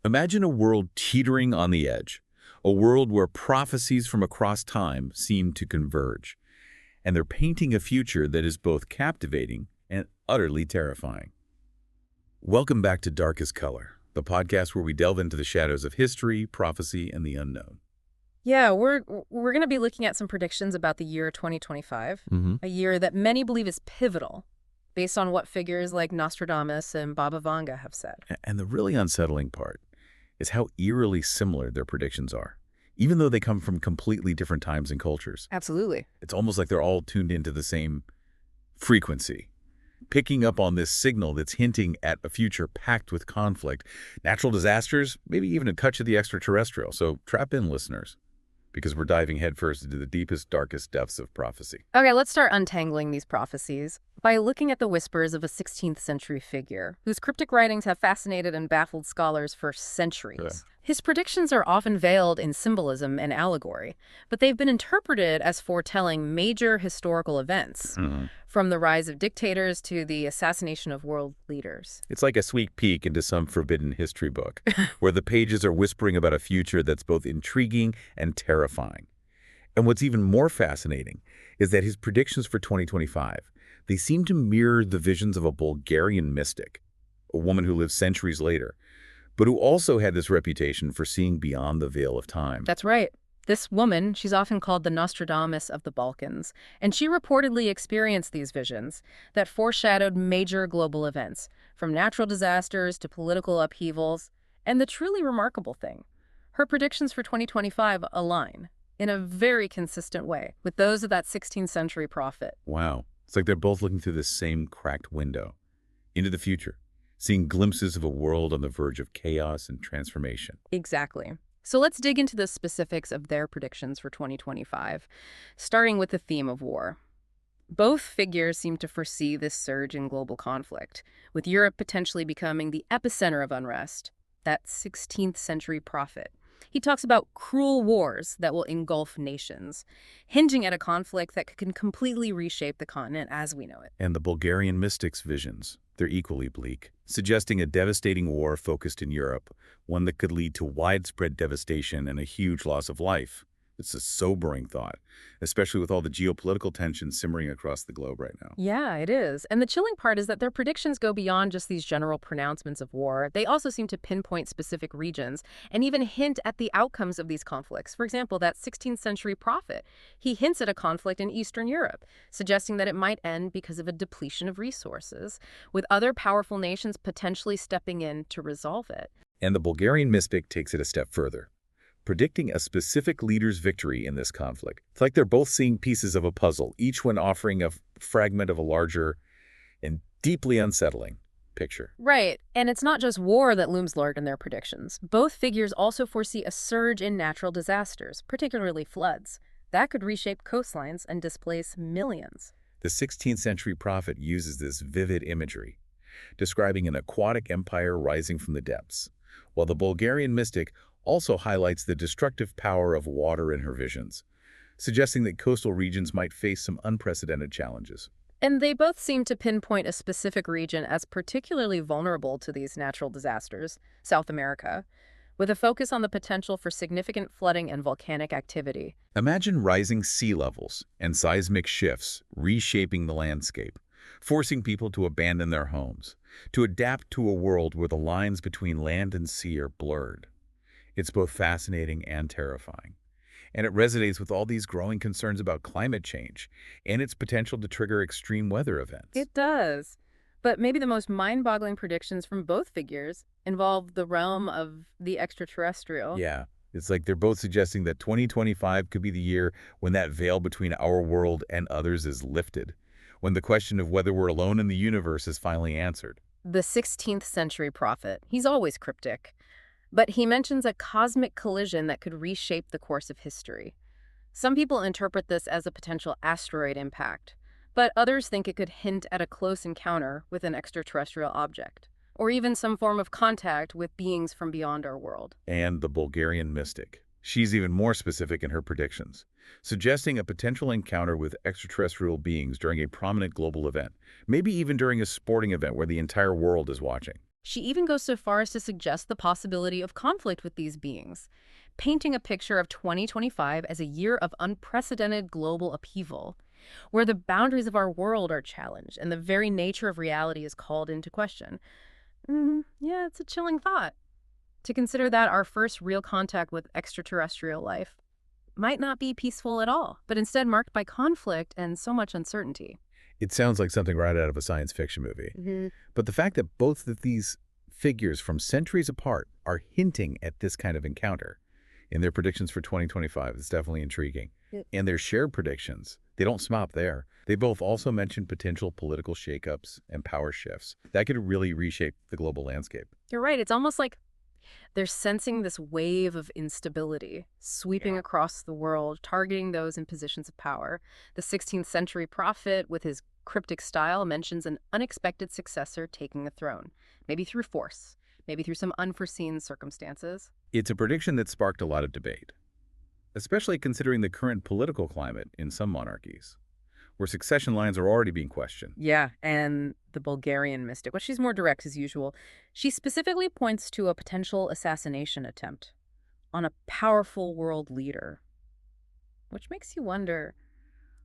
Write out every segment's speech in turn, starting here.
Imagine a world teetering on the edge, a world where prophecies from across time seem to converge, and they're painting a future that is both captivating and utterly terrifying. Welcome back to Darkest Color, the podcast where we delve into the shadows of history, prophecy, and the unknown. Yeah, we're going to be looking at some predictions about the year 2025, hmm a year that many believe is pivotal, based on what figures like Nostradamus and Baba Vanga have said. And the really unsettling part is how eerily similar their predictions are, even though they come from completely different times and cultures. Absolutely. It's almost like they're all tuned into the same frequency, picking up on this signal that's hinting at a future packed with conflict, natural disasters, maybe even a touch of the extraterrestrial. So trap in, listeners, because we're diving headfirst into the deepest, darkest depths of prophecy. Okay, let's start untangling these prophecies by looking at the whispers of a 16th century figure whose cryptic writings have fascinated and baffled scholars for centuries. Yeah. His predictions are often veiled in symbolism and allegory, but they've been interpreted as foretelling major historical events, from the rise of dictators to the assassination of world leaders. It's like a sneak peek into some forbidden history book, where the pages are whispering about a future that's both intriguing and terrifying. And what's even more fascinating is that his predictions for 2025, they seem to mirror the visions of a Bulgarian mystic, a woman who lived centuries later, but who also had this reputation for seeing beyond the veil of time. That's right. This woman, she's often called the Nostradamus of the Balkans, and she reportedly experienced these visions that foreshadowed major global events, from natural disasters to political upheavals. And the truly remarkable thing, her predictions for 2025 align in a very consistent way with those of that 16th century prophet. Wow. It's like they're both looking through this same cracked window into the future, seeing glimpses of a world on the verge of chaos and transformation. Exactly. So let's dig into the specifics of their predictions for 2025, starting with the theme of war. Both figures seem to foresee this surge in global conflict, with Europe potentially becoming the epicenter of unrest, that 16th century prophet. He talks about cruel wars that will engulf nations, hinging at a conflict that can completely reshape the continent as we know it. And the Bulgarian mystics' visions, they're equally bleak, suggesting a devastating war focused in Europe, one that could lead to widespread devastation and a huge loss of life. It's a sobering thought, especially with all the geopolitical tensions simmering across the globe right now. Yeah, it is. And the chilling part is that their predictions go beyond just these general pronouncements of war. They also seem to pinpoint specific regions and even hint at the outcomes of these conflicts. For example, that 16th century prophet, he hints at a conflict in Eastern Europe, suggesting that it might end because of a depletion of resources, with other powerful nations potentially stepping in to resolve it. And the Bulgarian mystic takes it a step further, predicting a specific leader's victory in this conflict. It's like they're both seeing pieces of a puzzle, each one offering a fragment of a larger and deeply unsettling picture. Right. And it's not just war that looms large in their predictions. Both figures also foresee a surge in natural disasters, particularly floods. That could reshape coastlines and displace millions. The 16th century prophet uses this vivid imagery, describing an aquatic empire rising from the depths, while the Bulgarian mystic also highlights the destructive power of water in her visions, suggesting that coastal regions might face some unprecedented challenges. And they both seem to pinpoint a specific region as particularly vulnerable to these natural disasters, South America, with a focus on the potential for significant flooding and volcanic activity. Imagine rising sea levels and seismic shifts reshaping the landscape, forcing people to abandon their homes, to adapt to a world where the lines between land and sea are blurred. It's both fascinating and terrifying. And it resonates with all these growing concerns about climate change and its potential to trigger extreme weather events. It does. But maybe the most mind-boggling predictions from both figures involve the realm of the extraterrestrial. Yeah, it's like they're both suggesting that 2025 could be the year when that veil between our world and others is lifted, when the question of whether we're alone in the universe is finally answered. The 16th century prophet, he's always cryptic. But he mentions a cosmic collision that could reshape the course of history. Some people interpret this as a potential asteroid impact, but others think it could hint at a close encounter with an extraterrestrial object, or even some form of contact with beings from beyond our world. And the Bulgarian mystic. She's even more specific in her predictions, suggesting a potential encounter with extraterrestrial beings during a prominent global event, maybe even during a sporting event where the entire world is watching. She even goes so far as to suggest the possibility of conflict with these beings, painting a picture of 2025 as a year of unprecedented global upheaval, where the boundaries of our world are challenged and the very nature of reality is called into question. Yeah, it's a chilling thought. To consider that our first real contact with extraterrestrial life might not be peaceful at all, but instead marked by conflict and so much uncertainty. It sounds like something right out of a science fiction movie. But the fact that both of these figures from centuries apart are hinting at this kind of encounter in their predictions for 2025 is definitely intriguing. Yep. And their shared predictions, they don't stop there. They both also mention potential political shakeups and power shifts that could really reshape the global landscape. You're right. It's almost like they're sensing this wave of instability sweeping across the world, targeting those in positions of power. The 16th century prophet, with his cryptic style, mentions an unexpected successor taking the throne, maybe through force, maybe through some unforeseen circumstances. It's a prediction that sparked a lot of debate, especially considering the current political climate in some monarchies, where succession lines are already being questioned. Yeah, and the Bulgarian mystic, well, she's more direct as usual. She specifically points to a potential assassination attempt on a powerful world leader, which makes you wonder,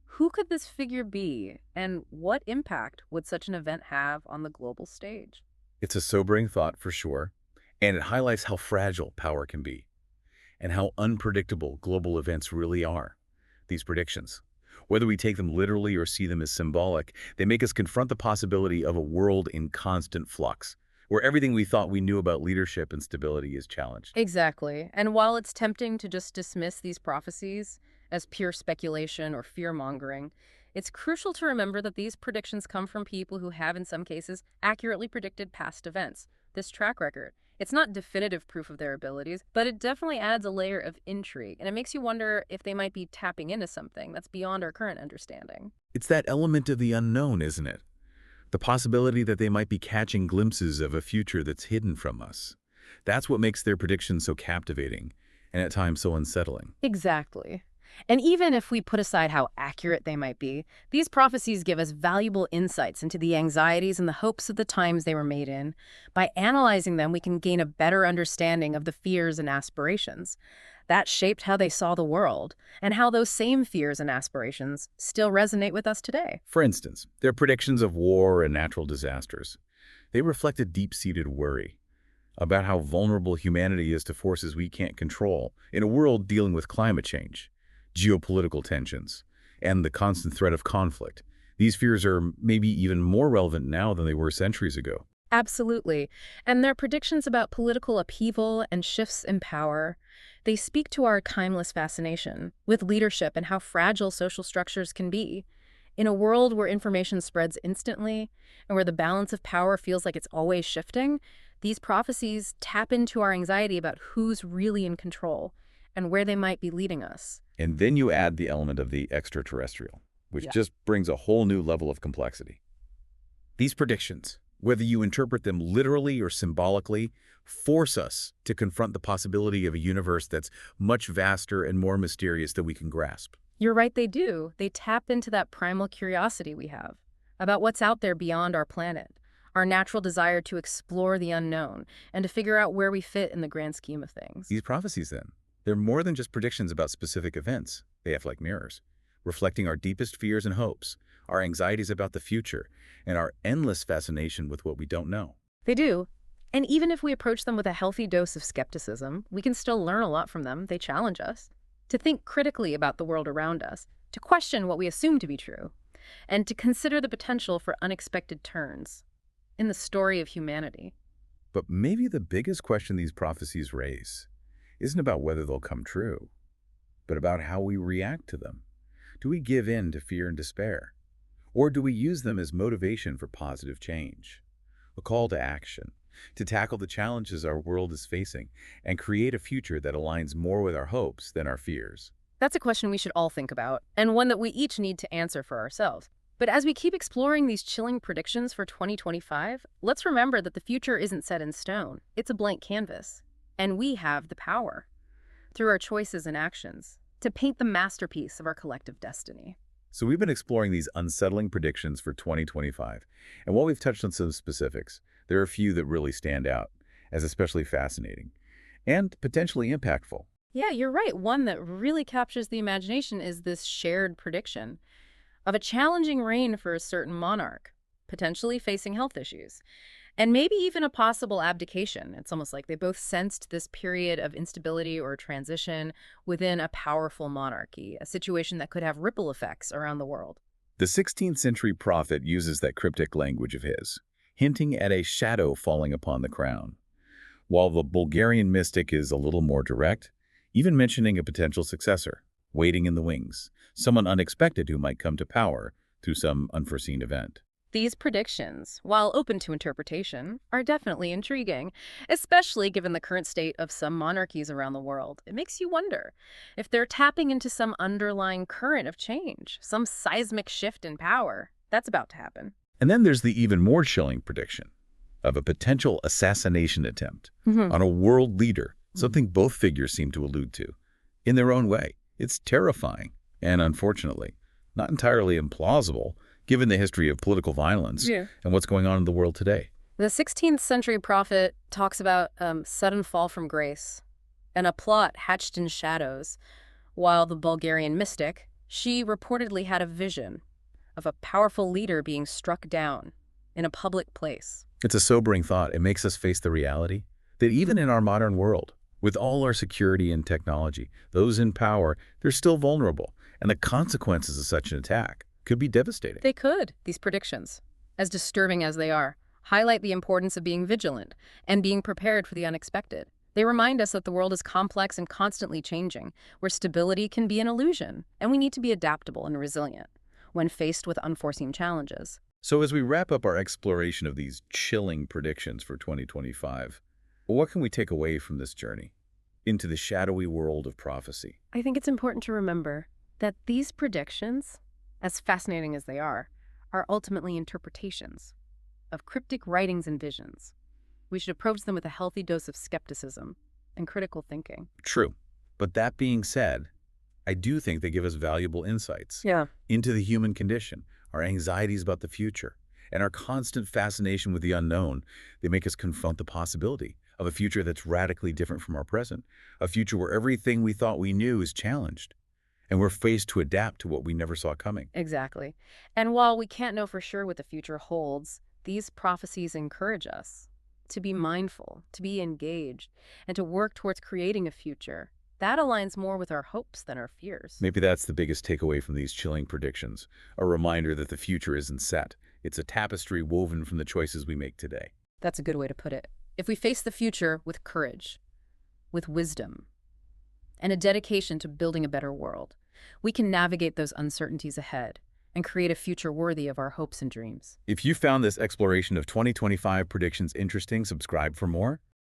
who could this figure be, and what impact would such an event have on the global stage? It's a sobering thought for sure, and it highlights how fragile power can be and how unpredictable global events really are. These predictions, whether we take them literally or see them as symbolic, they make us confront the possibility of a world in constant flux, where everything we thought we knew about leadership and stability is challenged. Exactly. And while it's tempting to just dismiss these prophecies as pure speculation or fear-mongering, it's crucial to remember that these predictions come from people who have, in some cases, accurately predicted past events. This track record, it's not definitive proof of their abilities, but it definitely adds a layer of intrigue, and it makes you wonder if they might be tapping into something that's beyond our current understanding. It's that element of the unknown, isn't it? The possibility that they might be catching glimpses of a future that's hidden from us. That's what makes their predictions so captivating and at times so unsettling. Exactly. And even if we put aside how accurate they might be, these prophecies give us valuable insights into the anxieties and the hopes of the times they were made in. By analyzing them, we can gain a better understanding of the fears and aspirations that shaped how they saw the world, and how those same fears and aspirations still resonate with us today. For instance, their predictions of war and natural disasters. They reflect a deep-seated worry about how vulnerable humanity is to forces we can't control in a world dealing with climate change, geopolitical tensions, and the constant threat of conflict. These fears are maybe even more relevant now than they were centuries ago. Absolutely. And their predictions about political upheaval and shifts in power, they speak to our timeless fascination with leadership and how fragile social structures can be. In a world where information spreads instantly and where the balance of power feels like it's always shifting, these prophecies tap into our anxiety about who's really in control and where they might be leading us. And then you add the element of the extraterrestrial, which just brings a whole new level of complexity. These predictions, whether you interpret them literally or symbolically, force us to confront the possibility of a universe that's much vaster and more mysterious than we can grasp. You're right, they do. They tap into that primal curiosity we have about what's out there beyond our planet, our natural desire to explore the unknown and to figure out where we fit in the grand scheme of things. These prophecies, then, they're more than just predictions about specific events. They act like mirrors, reflecting our deepest fears and hopes, our anxieties about the future, and our endless fascination with what we don't know. They do. And even if we approach them with a healthy dose of skepticism, we can still learn a lot from them. They challenge us to think critically about the world around us, to question what we assume to be true, and to consider the potential for unexpected turns in the story of humanity. But maybe the biggest question these prophecies raise isn't about whether they'll come true, but about how we react to them. Do we give in to fear and despair? Or do we use them as motivation for positive change? A call to action, to tackle the challenges our world is facing and create a future that aligns more with our hopes than our fears. That's a question we should all think about, and one that we each need to answer for ourselves. But as we keep exploring these chilling predictions for 2025, let's remember that the future isn't set in stone. It's a blank canvas. And we have the power, through our choices and actions, to paint the masterpiece of our collective destiny. So we've been exploring these unsettling predictions for 2025, and while we've touched on some specifics, There are a few that really stand out as especially fascinating and potentially impactful. Yeah, you're right. One that really captures the imagination is this shared prediction of a challenging reign for a certain monarch, potentially facing health issues, and maybe even a possible abdication. It's almost like they both sensed this period of instability or transition within a powerful monarchy, a situation that could have ripple effects around the world. The 16th century prophet uses that cryptic language of his, hinting at a shadow falling upon the crown, while the Bulgarian mystic is a little more direct, even mentioning a potential successor, waiting in the wings, someone unexpected who might come to power through some unforeseen event. These predictions, while open to interpretation, are definitely intriguing, especially given the current state of some monarchies around the world. It makes you wonder if they're tapping into some underlying current of change, some seismic shift in power. That's about to happen. And then there's the even more chilling prediction of a potential assassination attempt Hmm. on a world leader, something both figures seem to allude to. In their own way, it's terrifying and, unfortunately, not entirely implausible given the history of political violence Yeah. and what's going on in the world today. The 16th century prophet talks about sudden fall from grace and a plot hatched in shadows, while the Bulgarian mystic, she reportedly had a vision of a powerful leader being struck down in a public place. It's a sobering thought. It makes us face the reality that even in our modern world, with all our security and technology, those in power, they're still vulnerable, and the consequences of such an attack could be devastating. They could, these predictions, as disturbing as they are, highlight the importance of being vigilant and being prepared for the unexpected. They remind us that the world is complex and constantly changing, where stability can be an illusion, and we need to be adaptable and resilient when faced with unforeseen challenges. So as we wrap up our exploration of these chilling predictions for 2025, what can we take away from this journey into the shadowy world of prophecy? I think it's important to remember that these predictions, as fascinating as they are ultimately interpretations of cryptic writings and visions. We should approach them with a healthy dose of skepticism and critical thinking. True. But that being said, I do think they give us valuable insights Yeah. into the human condition, our anxieties about the future, and our constant fascination with the unknown. They make us confront the possibility of a future that's radically different from our present, a future where everything we thought we knew is challenged, and we're faced to adapt to what we never saw coming. Exactly. And while we can't know for sure what the future holds, these prophecies encourage us to be mindful, to be engaged, and to work towards creating a future that aligns more with our hopes than our fears. Maybe that's the biggest takeaway from these chilling predictions, a reminder that the future isn't set. It's a tapestry woven from the choices we make today. That's a good way to put it. If we face the future with courage, with wisdom, and a dedication to building a better world, we can navigate those uncertainties ahead and create a future worthy of our hopes and dreams. If you found this exploration of 2025 predictions interesting, subscribe for more.